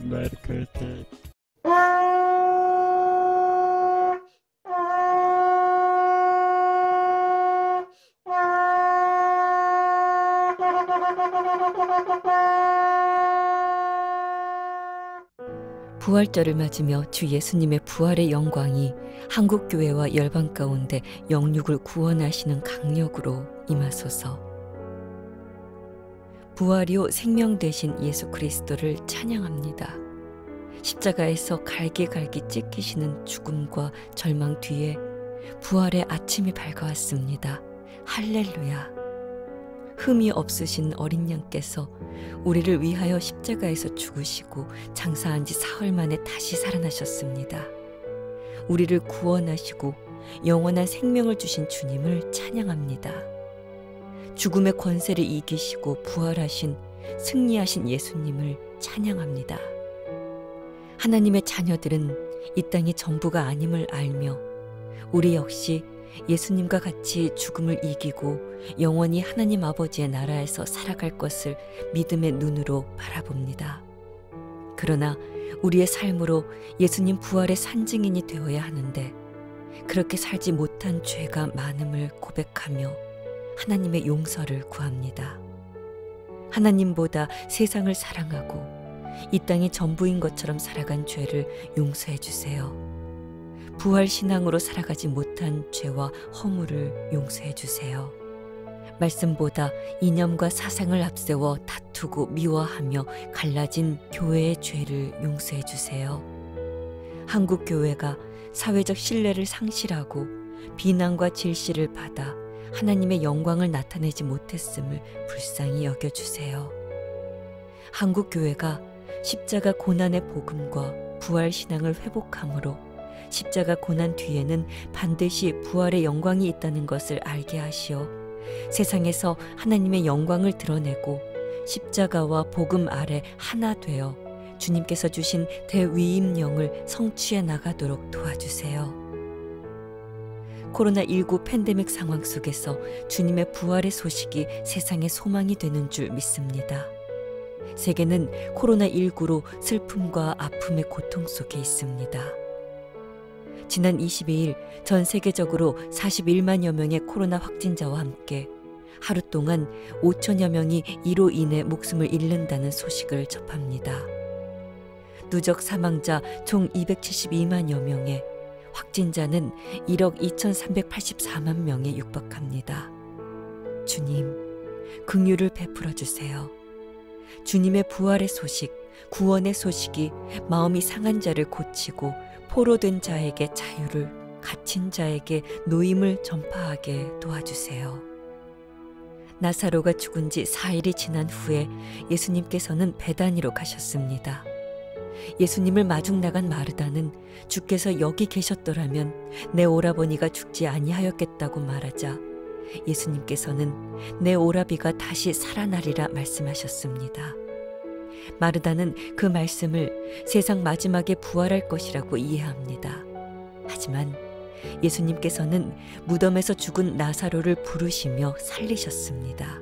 Marketed. 부활절을 맞으며 주 예수님의 부활의 영광이 한국교회와 열방 가운데 영육을 구원하시는 강력으로 임하소서. 부활이요 생명 되신 예수 그리스도를 찬양합니다. 십자가에서 갈기갈기 찢기시는 죽음과 절망 뒤에 부활의 아침이 밝아왔습니다. 할렐루야. 흠이 없으신 어린 양께서 우리를 위하여 십자가에서 죽으시고 장사한 지 사흘 만에 다시 살아나셨습니다. 우리를 구원하시고 영원한 생명을 주신 주님을 찬양합니다. 죽음의 권세를 이기시고 부활하신 승리하신 예수님을 찬양합니다. 하나님의 자녀들은 이 땅이 전부가 아님을 알며 우리 역시 예수님과 같이 죽음을 이기고 영원히 하나님 아버지의 나라에서 살아갈 것을 믿음의 눈으로 바라봅니다. 그러나 우리의 삶으로 예수님 부활의 산증인이 되어야 하는데 그렇게 살지 못한 죄가 많음을 고백하며 하나님의 용서를 구합니다. 하나님보다 세상을 사랑하고 이 땅이 전부인 것처럼 살아간 죄를 용서해 주세요. 부활신앙으로 살아가지 못한 죄와 허물을 용서해 주세요. 말씀보다 이념과 사상을 앞세워 다투고 미워하며 갈라진 교회의 죄를 용서해 주세요. 한국 교회가 사회적 신뢰를 상실하고 비난과 질시를 받아 하나님의 영광을 나타내지 못했음을 불쌍히 여겨주세요. 한국 교회가 십자가 고난의 복음과 부활신앙을 회복함으로 십자가 고난 뒤에는 반드시 부활의 영광이 있다는 것을 알게 하시어 세상에서 하나님의 영광을 드러내고 십자가와 복음 아래 하나 되어 주님께서 주신 대위임령을 성취해 나가도록 도와주세요. 코로나19 팬데믹 상황 속에서 주님의 부활의 소식이 세상의 소망이 되는 줄 믿습니다. 세계는 코로나19로 슬픔과 아픔의 고통 속에 있습니다. 지난 22일 전 세계적으로 41만여 명의 코로나 확진자와 함께 하루 동안 5천여 명이 이로 인해 목숨을 잃는다는 소식을 접합니다. 누적 사망자 총 272만여 명에 확진자는 1억 2,384만 명에 육박합니다. 주님, 긍휼을 베풀어 주세요. 주님의 부활의 소식, 구원의 소식이 마음이 상한 자를 고치고 포로된 자에게 자유를, 갇힌 자에게 노임을 전파하게 도와주세요. 나사로가 죽은 지 4일이 지난 후에 예수님께서는 베다니로 가셨습니다. 예수님을 마중 나간 마르다는 주께서 여기 계셨더라면 내 오라버니가 죽지 아니하였겠다고 말하자 예수님께서는 내 오라비가 다시 살아나리라 말씀하셨습니다. 마르다는 그 말씀을 세상 마지막에 부활할 것이라고 이해합니다. 하지만 예수님께서는 무덤에서 죽은 나사로를 부르시며 살리셨습니다.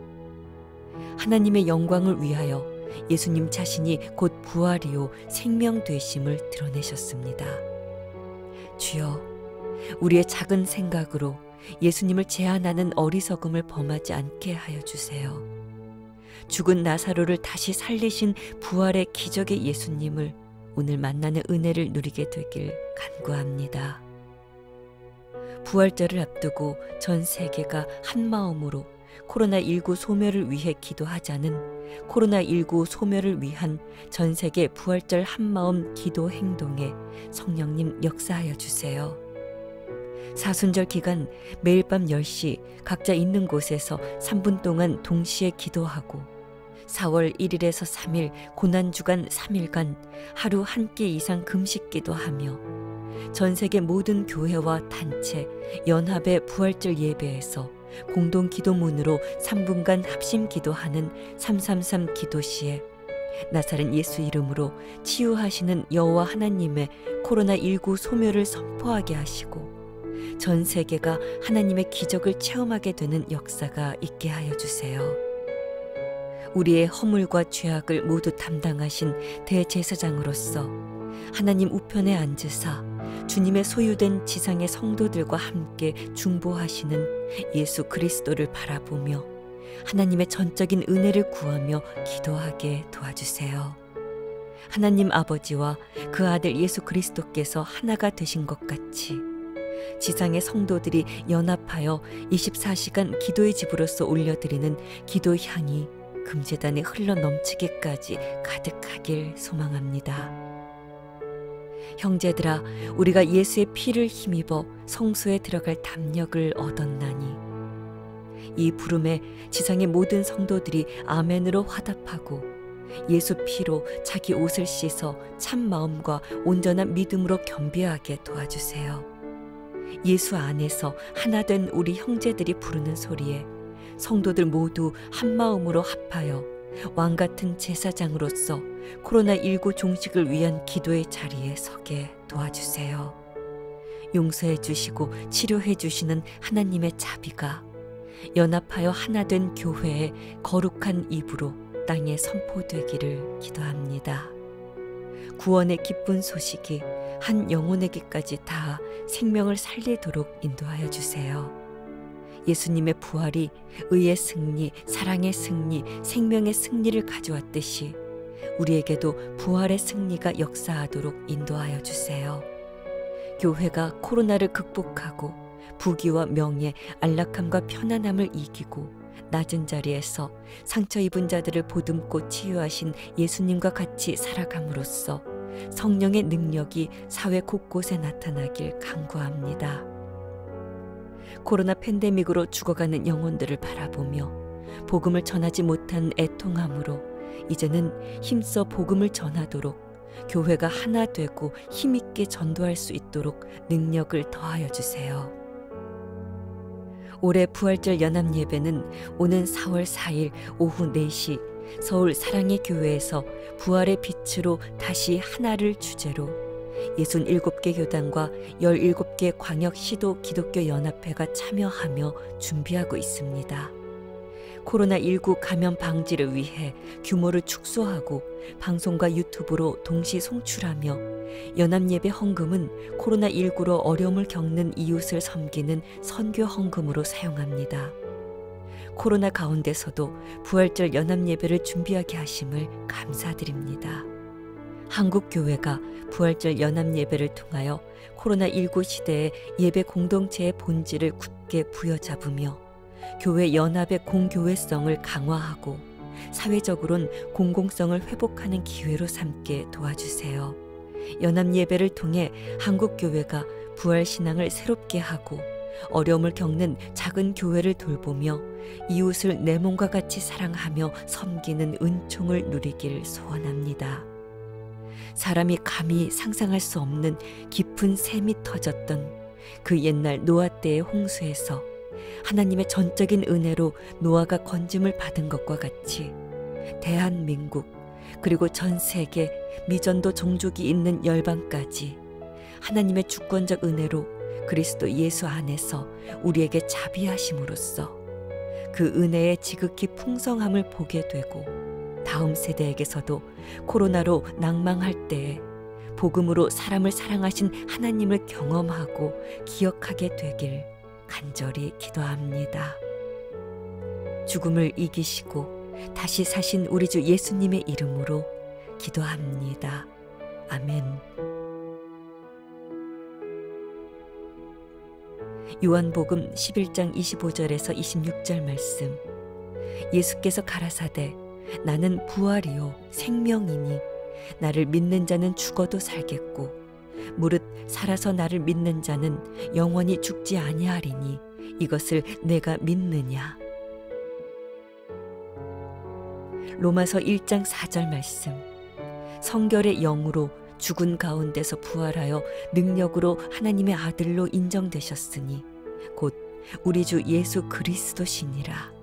하나님의 영광을 위하여 예수님 자신이 곧 부활이요 생명 되심을 드러내셨습니다. 주여, 우리의 작은 생각으로 예수님을 제한하는 어리석음을 범하지 않게 하여 주세요. 죽은 나사로를 다시 살리신 부활의 기적의 예수님을 오늘 만나는 은혜를 누리게 되길 간구합니다. 부활절을 앞두고 전 세계가 한 마음으로 코로나19 소멸을 위해 기도하자는 코로나19 소멸을 위한 전 세계 부활절 한마음 기도 행동에 성령님 역사하여 주세요. 사순절 기간 매일 밤 10시 각자 있는 곳에서 3분 동안 동시에 기도하고 4월 1일에서 3일 고난주간 3일간 하루 한 끼 이상 금식 기도하며 전 세계 모든 교회와 단체, 연합의 부활절 예배에서 공동 기도문으로 3분간 합심 기도하는 333 기도 시에 나사렛 예수 이름으로 치유하시는 여호와 하나님의 코로나19 소멸을 선포하게 하시고 전 세계가 하나님의 기적을 체험하게 되는 역사가 있게 하여 주세요. 우리의 허물과 죄악을 모두 담당하신 대제사장으로서 하나님 우편에 앉으사 주님의 소유된 지상의 성도들과 함께 중보하시는 예수 그리스도를 바라보며 하나님의 전적인 은혜를 구하며 기도하게 도와주세요. 하나님 아버지와 그 아들 예수 그리스도께서 하나가 되신 것 같이 지상의 성도들이 연합하여 24시간 기도의 집으로서 올려드리는 기도 향이 금제단에 흘러 넘치기까지 가득하길 소망합니다. 형제들아, 우리가 예수의 피를 힘입어 성소에 들어갈 담력을 얻었나니 이 부름에 지상의 모든 성도들이 아멘으로 화답하고 예수 피로 자기 옷을 씻어 참 마음과 온전한 믿음으로 겸비하게 도와주세요. 예수 안에서 하나 된 우리 형제들이 부르는 소리에 성도들 모두 한 마음으로 합하여 왕같은 제사장으로서 코로나19 종식을 위한 기도의 자리에 서게 도와주세요. 용서해 주시고 치료해 주시는 하나님의 자비가 연합하여 하나 된 교회의 거룩한 입으로 땅에 선포되기를 기도합니다. 구원의 기쁜 소식이 한 영혼에게까지 닿아 생명을 살리도록 인도하여 주세요. 예수님의 부활이 의의 승리, 사랑의 승리, 생명의 승리를 가져왔듯이 우리에게도 부활의 승리가 역사하도록 인도하여 주세요. 교회가 코로나를 극복하고 부귀와 명예, 안락함과 편안함을 이기고 낮은 자리에서 상처 입은 자들을 보듬고 치유하신 예수님과 같이 살아감으로써 성령의 능력이 사회 곳곳에 나타나길 간구합니다. 코로나 팬데믹으로 죽어가는 영혼들을 바라보며 복음을 전하지 못한 애통함으로 이제는 힘써 복음을 전하도록 교회가 하나 되고 힘있게 전도할 수 있도록 능력을 더하여 주세요. 올해 부활절 연합예배는 오는 4월 4일 오후 4시 서울 사랑의 교회에서 부활의 빛으로 다시 하나를 주제로 67개 교단과 17개 광역시도 기독교 연합회가 참여하며 준비하고 있습니다. 코로나19 감염 방지를 위해 규모를 축소하고 방송과 유튜브로 동시 송출하며 연합예배 헌금은 코로나19로 어려움을 겪는 이웃을 섬기는 선교 헌금으로 사용합니다. 코로나 가운데서도 부활절 연합예배를 준비하게 하심을 감사드립니다. 한국교회가 부활절 연합예배를 통하여 코로나19 시대의 예배 공동체의 본질을 굳게 부여잡으며 교회 연합의 공교회성을 강화하고 사회적으론 공공성을 회복하는 기회로 삼게 도와주세요. 연합예배를 통해 한국교회가 부활신앙을 새롭게 하고 어려움을 겪는 작은 교회를 돌보며 이웃을 내 몸과 같이 사랑하며 섬기는 은총을 누리길 소원합니다. 사람이 감히 상상할 수 없는 깊은 샘이 터졌던 그 옛날 노아 때의 홍수에서 하나님의 전적인 은혜로 노아가 건짐을 받은 것과 같이 대한민국 그리고 전 세계 미전도 종족이 있는 열방까지 하나님의 주권적 은혜로 그리스도 예수 안에서 우리에게 자비하심으로써 그 은혜의 지극히 풍성함을 보게 되고 다음 세대에게서도 코로나로 낭망할 때에 복음으로 사람을 사랑하신 하나님을 경험하고 기억하게 되길 간절히 기도합니다. 죽음을 이기시고 다시 사신 우리 주 예수님의 이름으로 기도합니다. 아멘. 요한복음 11장 25절에서 26절 말씀. 예수께서 가라사대 나는 부활이요 생명이니 나를 믿는 자는 죽어도 살겠고 무릇 살아서 나를 믿는 자는 영원히 죽지 아니하리니 이것을 내가 믿느냐. 로마서 1장 4절 말씀. 성결의 영으로 죽은 가운데서 부활하여 능력으로 하나님의 아들로 인정되셨으니 곧 우리 주 예수 그리스도시니라.